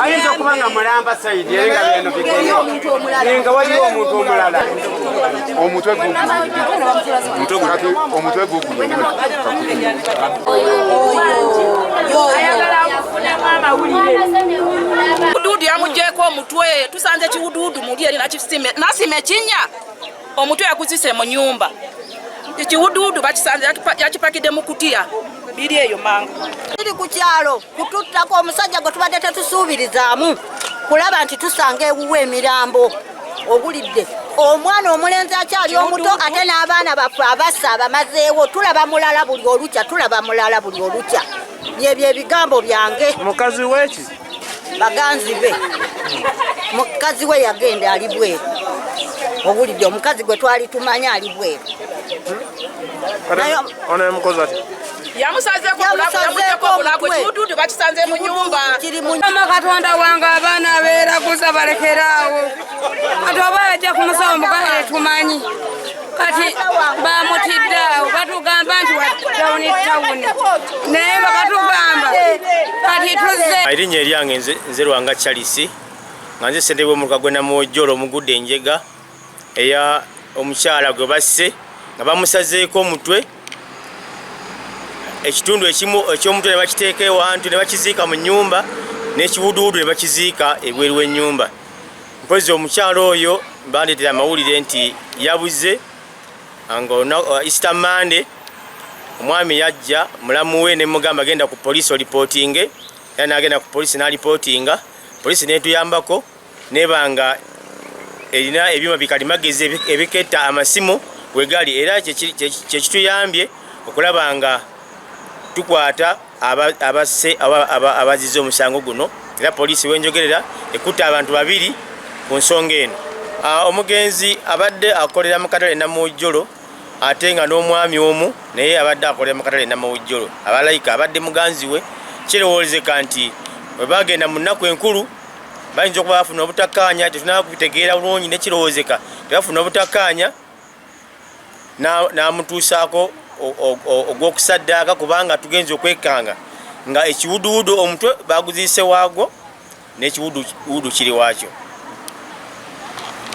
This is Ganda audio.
ayinza okuba nga mulamba sayidi era nga bino bigenda waliwo omuntu omulala omutwe Ududu yamujeko omutwe tusanze kiwududu muli eri nasime kinya omutwe yakuzise mu nyumba ekiwududu bakisanze yakipakide mu kutiya biri eyo mangu iri ku kyalo kututtako omusajja gwe tubadde tetusuubirizaamu kulaba nti tusanga ewuwe emirambo obulidde omwana omulenzi akyali omuto ate n'abaana baffe abassa abamazeewo tulaba mulala buli olukya byebyo ebigambo byange. Mukazi weki baganzi be mukazi we yagenda ali bweru obulidde omukazi gwe twali tumanya ali bweru ona mukozi ati yamusazeeko bulagwe kiwududu bakisanze mu nyumba Katonda wange abaana abeeraguza balekeraawo kati oba yajja ku musawo mugale tumanyi kati bamutiddaawo batugamba nti watawuni naye nga batugamba kati tuzze erinnya eryange nze Lwanga Charles nga nze ssentebe w'omuluka gwe Namwojjolo omugudde enjega eya omukyala gwe basse nga bamusazeeko omutwe ekitundu ekimu eky'omutwe ne bakiteeka ewantu ne bakiziika mu nnyumba n'ekiwuduwudu ne bakiziika ebweru w'ennyumba. Mpozi omukyala oyo bandeetera amawulire nti yabuze nga Easter Monday omwami yajja mulamu we ne mugamba agenda ku poliisi olipootinge era n'agenda ku poliisi n'alipootinga poliisi n'etuyambako nebanga erina ebyuma bikalimagezi ebiketta amasimu wegali era kyekituyambye okulaba nga tukwata abazize omusango guno era poliisi wenjogerera ekutta abantu babiri ku nsonga eno. Omugenzi abadde akolera mu katale Namwojjolo ate nga n'omwami omu naye abadde akolera mu katale Namwojjolo abalayika abadde muganzi we kirowoozeka nti bwe bagenda mu nnaku enkulu bayinza okuba bafuna obutakkaanya tetunaba kubitegeera bulungi nekirowoozeka tebafuna obutakkaanya n'amutuusaako ogw'okusaddaaka kubanga tugenza okwekanga nga ekiwuduwudu omutwe baguziise waagwo n'ekiwuduwudu kiri waakyo.